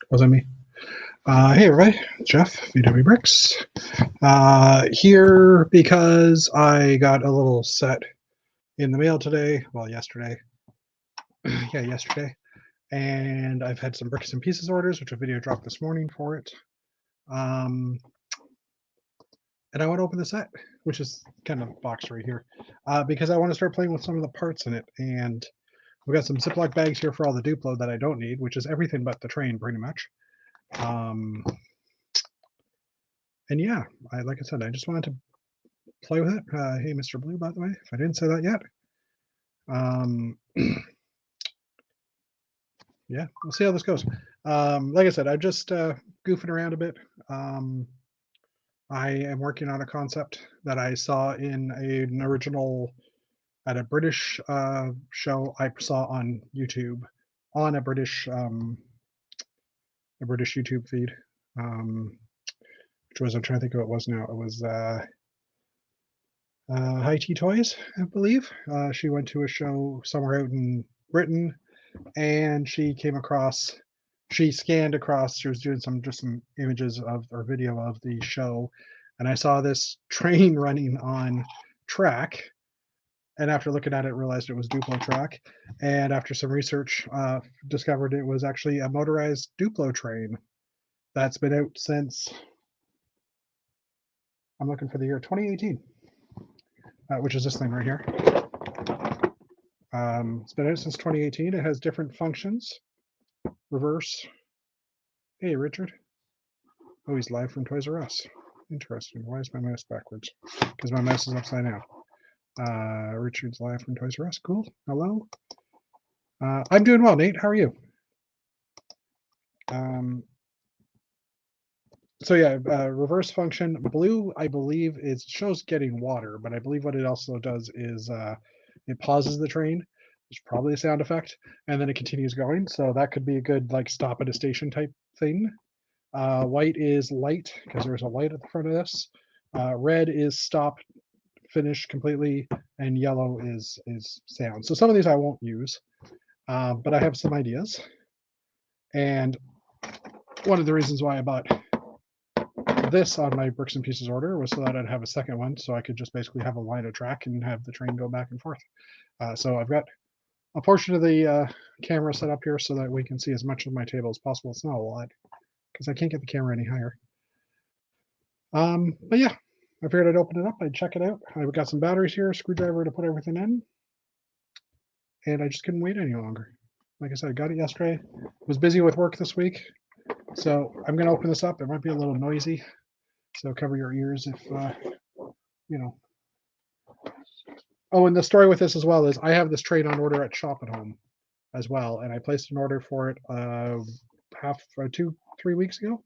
Was that me? Hey everybody, Jeff, VW Bricks. Here because I got a little set in the mail today. Well, yesterday. Yeah, yesterday. And I've had some bricks and pieces orders, which a video dropped this morning for it. And I want to open the set, which is kind of boxed right here, because I want to start playing with some of the parts in it. And we've got some Ziploc bags here for all the Duplo that I don't need, which is everything but the train, pretty much. And yeah, like I said, I just wanted to play with it. Hey, Mr. Blue, by the way, if I didn't say that yet. Yeah, we'll see how this goes. Like I said, I'm just goofing around a bit. I am working on a concept that I saw in an original at a British show I saw on YouTube, on a British YouTube feed, which was, I'm trying to think of what it was now. It was High Tea Toys, I believe. She went to a show somewhere out in Britain, and she scanned across. She was doing some images of or video of the show, and I saw this train running on track. And after looking at it, realized it was Duplo track. And after some research, discovered it was actually a motorized Duplo train that's been out since, I'm looking for the year 2018. Which is this thing right here. It's been out since 2018. It has different functions. Reverse. Hey, Richard. Oh, he's live from Toys R Us. Interesting. Why is my mouse backwards? Because my mouse is upside down. Richard's live from Toys R Us. Cool. Hello. I'm doing well, Nate. How are you? So yeah, reverse function. Blue, I believe, shows getting water, but I believe what it also does is it pauses the train. There's probably a sound effect, and then it continues going. So that could be a good like stop at a station type thing. White is light because there's a light at the front of this. Red is stop, finish completely, and yellow is sound. So some of these I won't use, but I have some ideas. And one of the reasons why I bought this on my bricks and pieces order was so that I'd have a second one, so I could just basically have a line of track and have the train go back and forth. So I've got a portion of the camera set up here so that we can see as much of my table as possible. It's not a lot because I can't get the camera any higher. But yeah, I figured I'd open it up, I'd check it out. I've got some batteries here, a screwdriver to put everything in, and I just couldn't wait any longer. Like I said, I got it yesterday. Was busy with work this week, so I'm going to open this up. It might be a little noisy, so cover your ears if, you know. Oh, and the story with this as well is I have this train on order at Shop at Home as well, and I placed an order for it 3 weeks ago.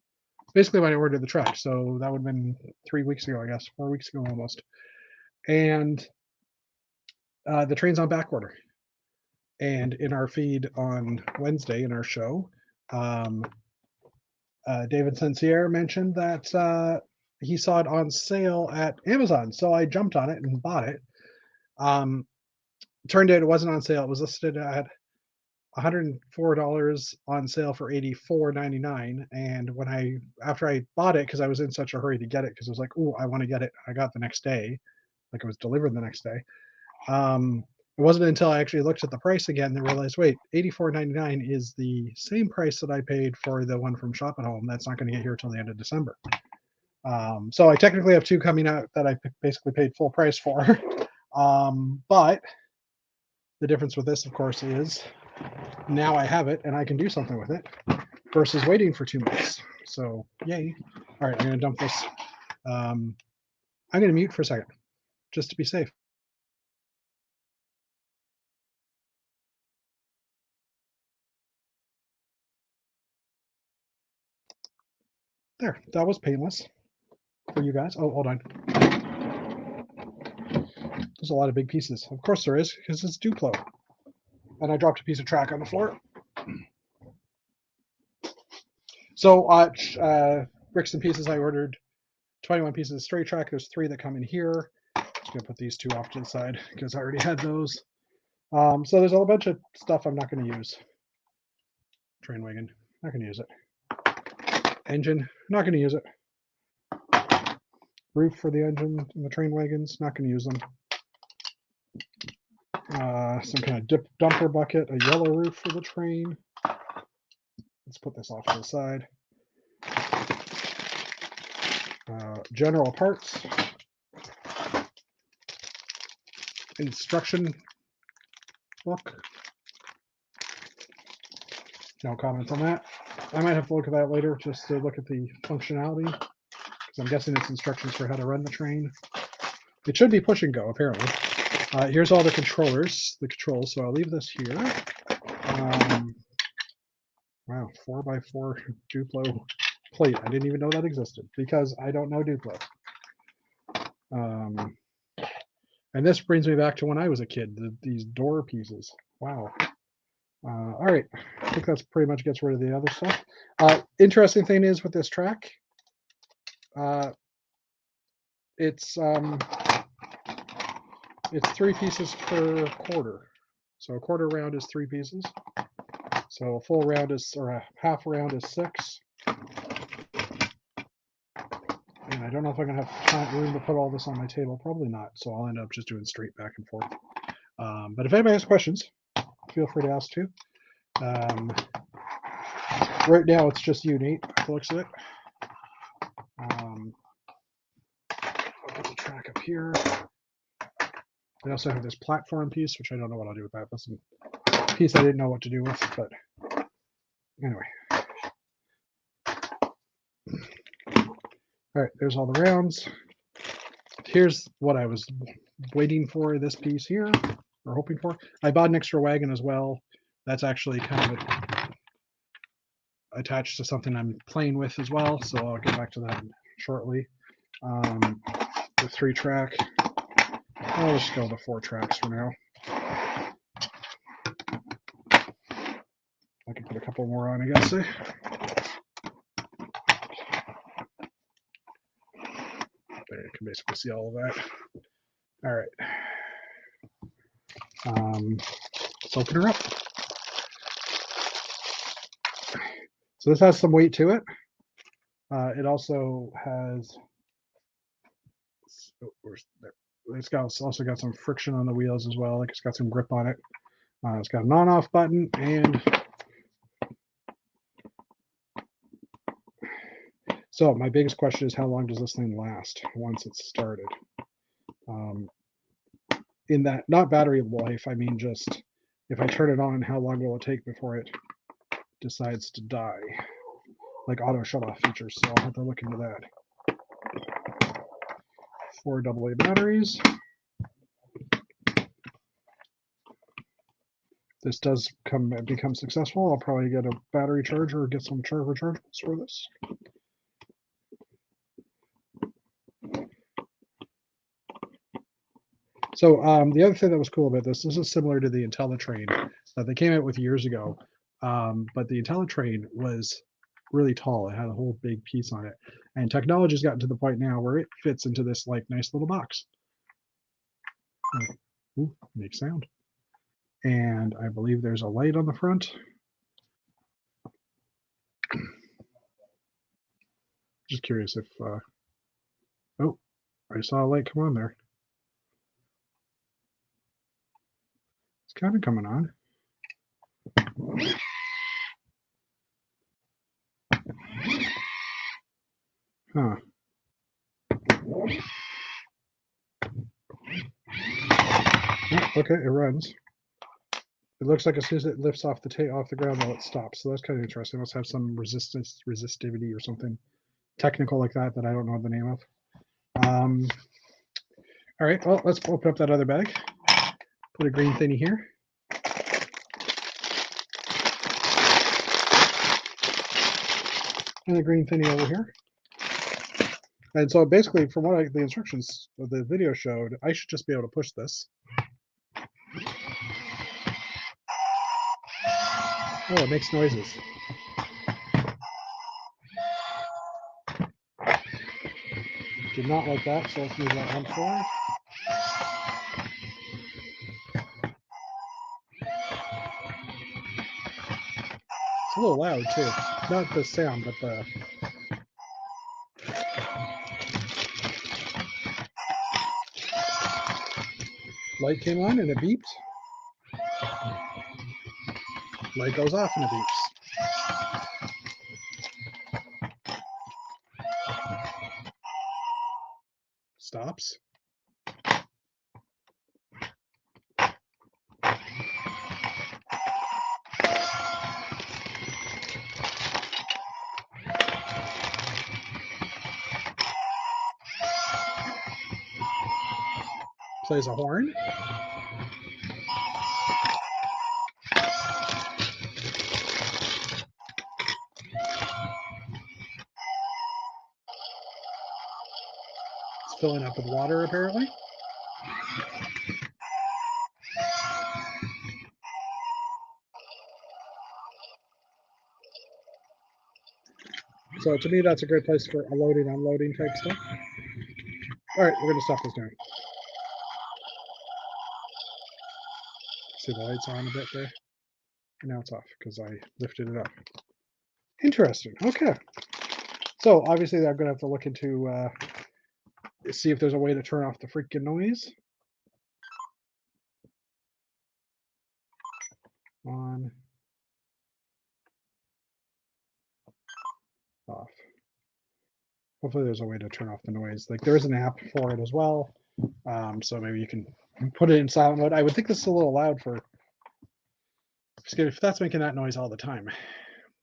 Basically when I ordered the track, so that would have been 3 weeks ago, I guess, 4 weeks ago almost. And the train's on back order. And in our feed on Wednesday in our show, David Sensier mentioned that he saw it on sale at Amazon. So I jumped on it and bought it. Turned out it wasn't on sale. It was listed at $104 on sale for $84.99. And after I bought it, because I was in such a hurry to get it, because I was like, oh, I want to get it. I got the next day, like it was delivered the next day. It wasn't until I actually looked at the price again that I realized, wait, $84.99 is the same price that I paid for the one from Shop at Home. That's not going to get here till the end of December. So I technically have two coming out that I basically paid full price for. But the difference with this, of course, is now I have it and I can do something with it versus waiting for 2 months. So yay. All right, I'm going to dump this. I'm going to mute for a second just to be safe. There, that was painless for you guys. Oh, hold on. There's a lot of big pieces. Of course there is, because it's Duplo. And I dropped a piece of track on the floor. So bricks and pieces, I ordered 21 pieces of straight track. There's 3 that come in here. Just gonna put these 2 off to the side because I already had those. So there's a whole bunch of stuff I'm not going to use. Train wagon, not going to use it. Engine, not going to use it. Roof for the engine and the train wagons, not going to use them. Some kind of dumper bucket, a yellow roof for the train. Let's put this off to the side. General parts. Instruction book. No comments on that. I might have to look at that later just to look at the functionality, because I'm guessing it's instructions for how to run the train. It should be push and go, apparently. Here's all the controls, so I'll leave this here. Wow, 4x4 Duplo plate. I didn't even know that existed, because I don't know Duplo. And this brings me back to when I was a kid, these door pieces. Wow. All right, I think that's pretty much gets rid of the other stuff. Interesting thing is with this track, it's 3 pieces per quarter. So a quarter round is 3 pieces. So a full round is, or a half round is 6. And I don't know if I'm gonna have room to put all this on my table. Probably not. So I'll end up just doing straight back and forth. But if anybody has questions, feel free to ask too. Right now it's just you, Nate, by the looks of it. I'll put the track up here. I also have this platform piece, which I don't know what I'll do with that. That's a piece I didn't know what to do with, but anyway. All right, there's all the rounds. Here's what I was waiting for, this piece here, or hoping for. I bought an extra wagon as well. That's actually kind of attached to something I'm playing with as well, so I'll get back to that shortly. The 3-track. I'll just go with the 4 tracks for now. I can put a couple more on, I guess. There, you can basically see all of that. All right. Let's open her up. So this has some weight to it. It also has, it's also got some friction on the wheels as well. Like it's got some grip on it. It's got an on-off button, and so my biggest question is how long does this thing last once it's started? In that, not battery life, I mean just if I turn it on, how long will it take before it decides to die? Like auto shut-off features, so I'll have to look into that. 4 AA batteries. This does become successful. I'll probably get a battery charger or get some rechargeables for this. So the other thing that was cool about this is similar to the IntelliTrain that they came out with years ago, but the IntelliTrain was really tall. It had a whole big piece on it, and technology's gotten to the point now where it fits into this like nice little box. Ooh, makes sound. And I believe there's a light on the front. Just curious if, oh, I saw a light come on there. It's kind of coming on. Huh. Oh, okay, it runs. It looks like as soon as it lifts off the ground, though, it stops. So that's kind of interesting. It must have some resistivity or something technical like that I don't know the name of. All right, well, let's open up that other bag. Put a green thingy here. And a green thingy over here. And so basically, from what the instructions of the video showed, I should just be able to push this. Oh, it makes noises. Did not like that, so let's move that one forward. It's a little loud too. Not the sound, but Light came on and it beeped. Light goes off and it beeps. Stops. Plays a horn. It's filling up with water, apparently. So to me, that's a great place for loading, unloading type stuff. All right, we're going to stop this now. See the lights on a bit there? And now it's off because I lifted it up. Interesting. Okay. So obviously I'm going to have to look into, see if there's a way to turn off the freaking noise. On. Off. Hopefully there's a way to turn off the noise. Like there is an app for it as well. So maybe you can put it in silent mode. I would think this is a little loud for, if that's making that noise all the time,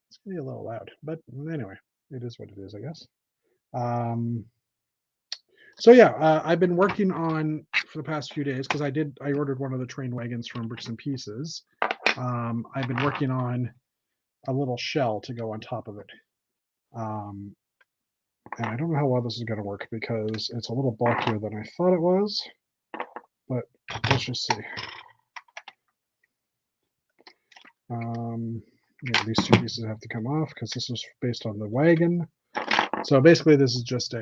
it's gonna be a little loud, but anyway, it is what it is, I guess. So yeah, I've been working on for the past few days because I ordered one of the train wagons from Bricks and Pieces. I've been working on a little shell to go on top of it. And I don't know how well this is going to work because it's a little bulkier than I thought it was, but let's just see. Yeah, these two pieces have to come off because this is based on the wagon. So basically this is just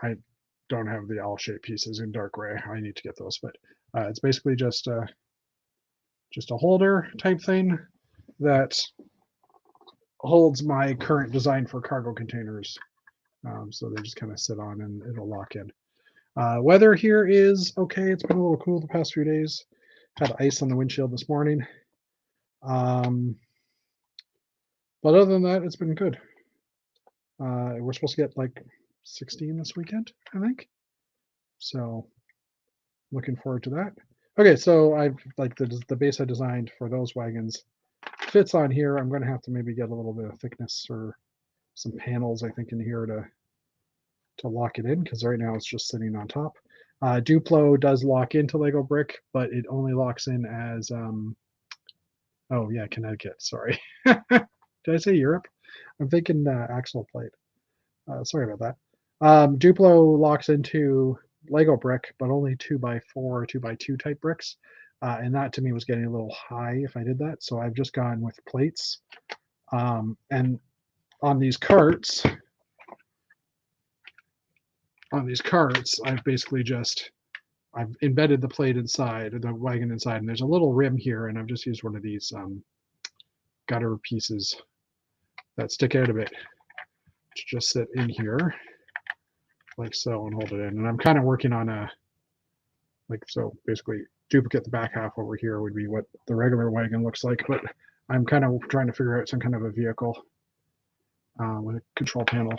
I don't have the owl-shaped pieces in dark gray. I need to get those, but it's basically just a holder type thing that holds my current design for cargo containers. So they just kind of sit on and it'll lock in. Weather here is okay. It's been a little cool the past few days. Had ice on the windshield this morning. But other than that, it's been good. We're supposed to get like 16 this weekend, I think. So looking forward to that. Okay, so I've like the base I designed for those wagons fits on here. I'm going to have to maybe get a little bit of thickness or some panels, I think, in here to lock it in because right now it's just sitting on top. Duplo does lock into Lego brick, but it only locks in as oh yeah, Connecticut. Sorry, did I say Europe? I'm thinking axle plate. Sorry about that. Duplo locks into Lego brick, but only 2x4 or 2x2 type bricks. And that to me was getting a little high if I did that. So I've just gone with plates. And on these carts, I've basically I've embedded the plate inside, the wagon inside, and there's a little rim here, and I've just used one of these gutter pieces that stick out a bit to just sit in here, like so, and hold it in. And I'm kind of working on so basically duplicate the back half over here would be what the regular wagon looks like, but I'm kind of trying to figure out some kind of a vehicle with a control panel.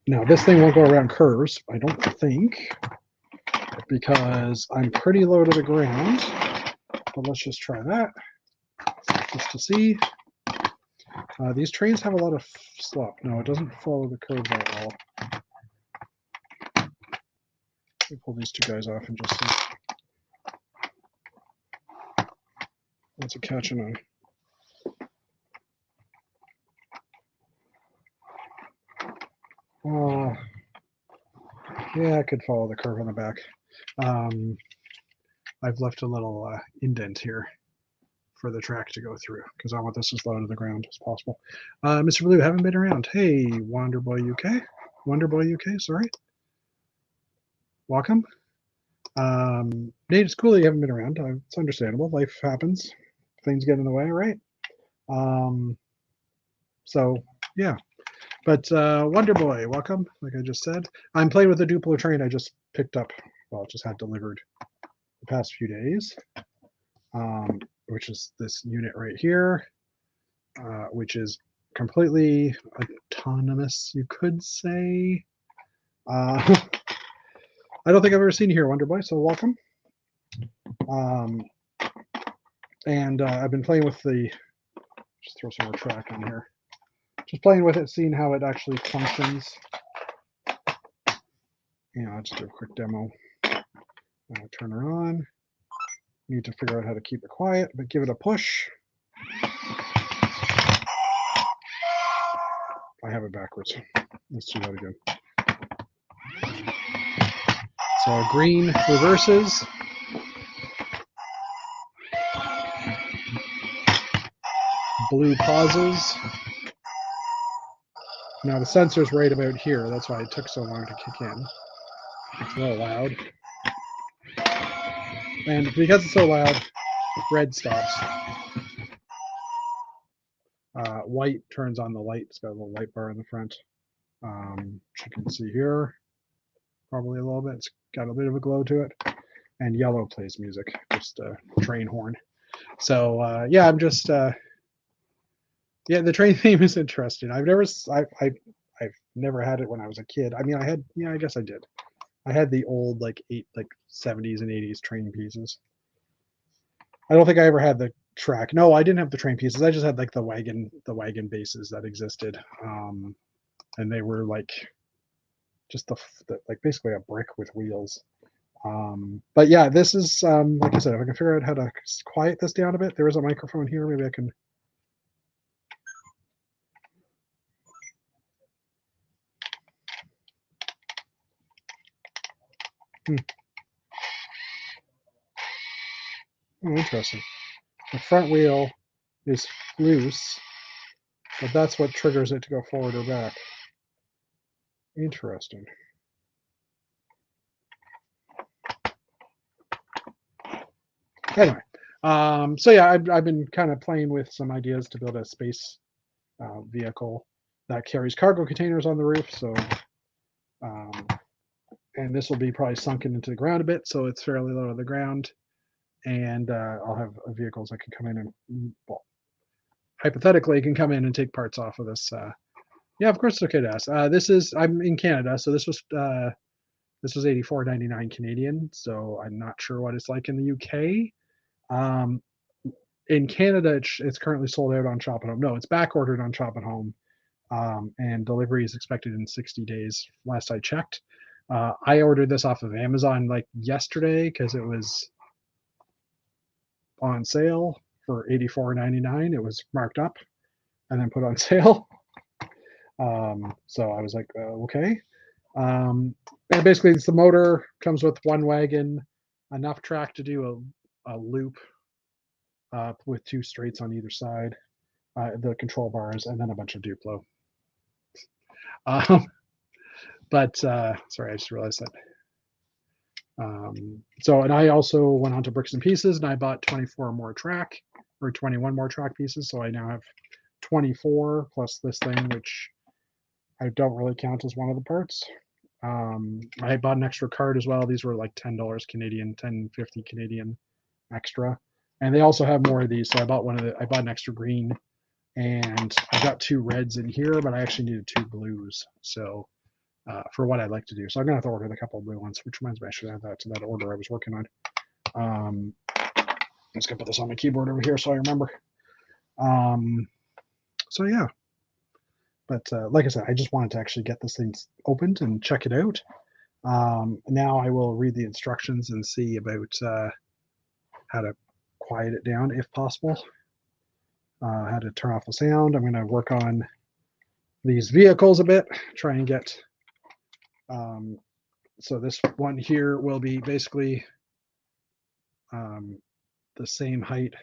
Now this thing won't go around curves, I don't think, because I'm pretty low to the ground, but let's just try that just to see. These trains have a lot of slope. No, it doesn't follow the curves at all. Let me pull these two guys off and just see. What's it catching on? Yeah, I could follow the curve on the back. I've left a little indent here for the track to go through because I want this as low to the ground as possible. Mr. Blue, haven't been around. Hey, Wonderboy UK. Wonderboy UK, sorry. Welcome. Nate, it's cool that you haven't been around. It's understandable. Life happens. Things get in the way, right? So, yeah. But Wonder Boy, welcome. Like I just said, I'm playing with the Duplo train I just picked up. Well, just had delivered the past few days, which is this unit right here, which is completely autonomous, you could say. I don't think I've ever seen you here, Wonder Boy. So welcome. And I've been playing with the. Just throw some more track in here. Just playing with it, seeing how it actually functions. I'll just do a quick demo. I'll turn her on. Need to figure out how to keep it quiet, but give it a push. I have it backwards. Let's do that again. So green reverses. Blue pauses. Now the sensor's right about here. That's why it took so long to kick in. It's a little loud. And because it's so loud, red stops. White turns on the light. It's got a little light bar in the front. Which you can see here. Probably a little bit. It's got a bit of a glow to it. And yellow plays music. Just a train horn. So yeah, I'm just yeah, the train theme is interesting. I've never had it when I was a kid. I mean, I guess I did. I had the old like 70s and 80s train pieces. I don't think I ever had the track. No, I didn't have the train pieces. I just had like the wagon bases that existed, and they were like just the like basically a brick with wheels. But yeah, this is like I said, if I can figure out how to quiet this down a bit, there is a microphone here. Maybe I can. Oh, interesting. The front wheel is loose, but that's what triggers it to go forward or back. Interesting. Anyway, so yeah, I've been kind of playing with some ideas to build a space vehicle that carries cargo containers on the roof. So, and this will be probably sunken into the ground a bit, so it's fairly low to the ground. And I'll have vehicles that can come in and, well, hypothetically, can come in and take parts off of this. Yeah, of course it's okay to ask. I'm in Canada, so this was $84.99 Canadian. So I'm not sure what it's like in the UK. In Canada, it's currently sold out on Shop at Home. No, it's back ordered on Shop at Home, and delivery is expected in 60 days. Last I checked, I ordered this off of Amazon like yesterday because it was on sale for $84.99. It was marked up and then put on sale. So I was like, okay. And basically, it's the motor comes with one wagon, enough track to do a loop with two straights on either side, the control bars, and then a bunch of Duplo. But sorry, I just realized that. And I also went on to Bricks and Pieces, and I bought 24 more track, or 21 more track pieces. So I now have 24 plus this thing, which I don't really count as one of the parts. I bought an extra card as well. These were like $10 Canadian, $10.50 Canadian extra. And they also have more of these. So I bought an extra green, and I got two reds in here, but I actually needed two blues. So for what I'd like to do. So I'm gonna have to order a couple of blue ones, which reminds me I should add that to that order I was working on. I'm just gonna put this on my keyboard over here so I remember. So yeah. But like I said, I just wanted to actually get this thing opened and check it out. Now I will read the instructions and see about how to quiet it down if possible. How to turn off the sound. I'm going to work on these vehicles a bit, try and get. So this one here will be basically the same height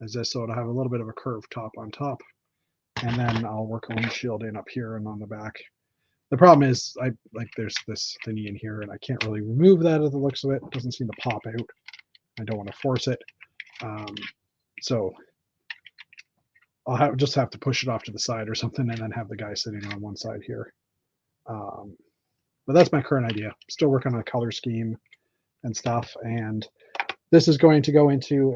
as this, so it'll have a little bit of a curved top on top. And then I'll work a windshield in up here and on the back. The problem is there's this thingy in here and I can't really remove that as the looks of it. It doesn't seem to pop out. I don't want to force it. So I'll just have to push it off to the side or something, and then have the guy sitting on one side here. But that's my current idea. Still working on a color scheme and stuff, and this is going to go into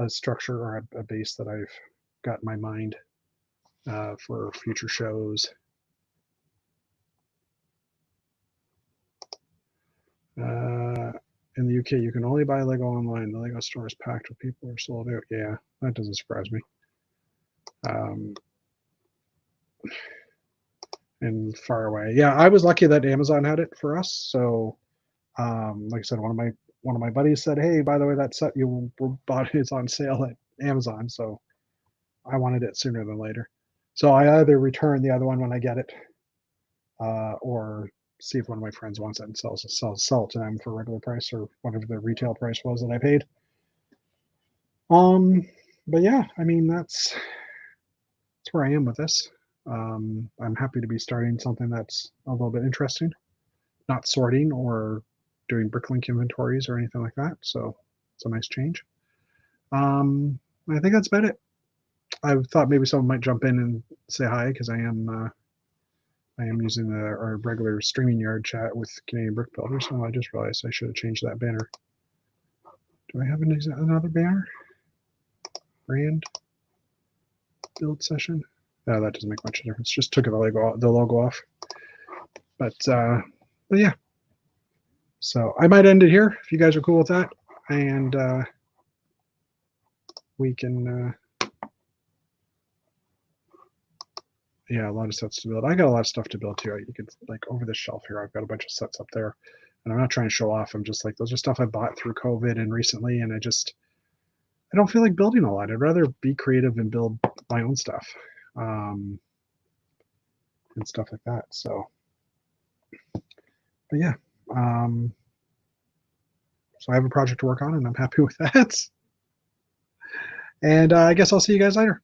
a structure or a base that I've got in my mind for future shows. In the UK, you can only buy Lego online. The Lego store is packed with people who are sold out. Yeah, that doesn't surprise me. And far away. Yeah, I was lucky that Amazon had it for us. So, like I said, one of my buddies said, "Hey, by the way, that set you bought is on sale at Amazon." So, I wanted it sooner than later. So I either return the other one when I get it, or see if one of my friends wants it and sell it to them for regular price or whatever the retail price was that I paid. But yeah, I mean that's where I am with this. I'm happy to be starting something that's a little bit interesting, not sorting or doing bricklink inventories or anything like that. So it's a nice change. I think that's about it. I thought maybe someone might jump in and say hi because I am using our regular streaming yard chat with Canadian Brick Builders. Oh, I just realized I should have changed that banner. Do I have another banner? Brand build session. No, that doesn't make much difference. Just took the logo off. But yeah. So I might end it here if you guys are cool with that, and we can. Yeah, a lot of sets to build. I got a lot of stuff to build too. You could like over the shelf here. I've got a bunch of sets up there, and I'm not trying to show off. I'm just like those are stuff I bought through COVID and recently, and I don't feel like building a lot. I'd rather be creative and build my own stuff, and stuff like that. So, but yeah, so I have a project to work on, and I'm happy with that. And I guess I'll see you guys later.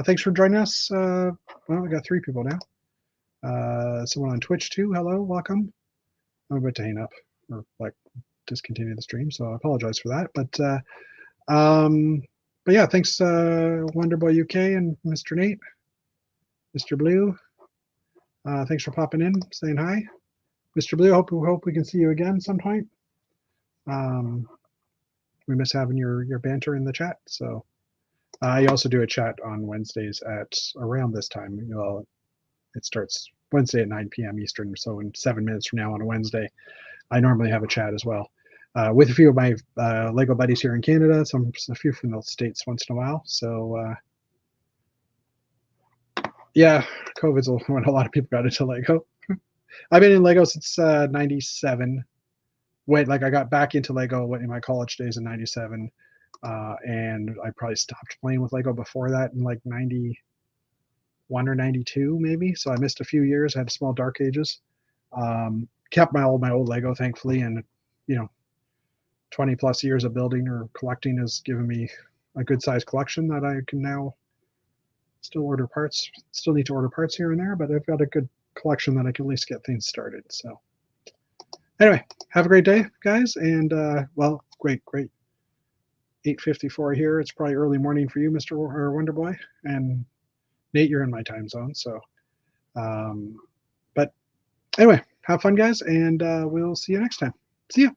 Thanks for joining us. Well, we got 3 people now. Someone on Twitch too. Hello, welcome. I'm about to hang up or like discontinue the stream, so I apologize for that. But yeah, thanks, Wonderboy UK and Mr. Nate, Mr. Blue. Thanks for popping in, saying hi, Mr. Blue. Hope we can see you again sometime. We miss having your banter in the chat. So I also do a chat on Wednesdays at around this time. It starts Wednesday at 9 p.m. Eastern. So in 7 minutes from now on a Wednesday, I normally have a chat as well with a few of my Lego buddies here in Canada, a few from the States once in a while. So yeah, COVID's when a lot of people got into Lego. I've been in Lego since 97. I got back into Lego in my college days in 97. And I probably stopped playing with Lego before that in like 91 or 92 maybe. So I missed a few years. I had small dark ages. Kept my old Lego thankfully, and 20 plus years of building or collecting has given me a good sized collection that I can now still order parts. Still need to order parts here and there, but I've got a good collection that I can at least get things started. So anyway, have a great day, guys, and well, great 8:54 here. It's probably early morning for you, Mr. Wonderboy, and Nate, you're in my time zone. So, but anyway, have fun, guys, and we'll see you next time. See ya.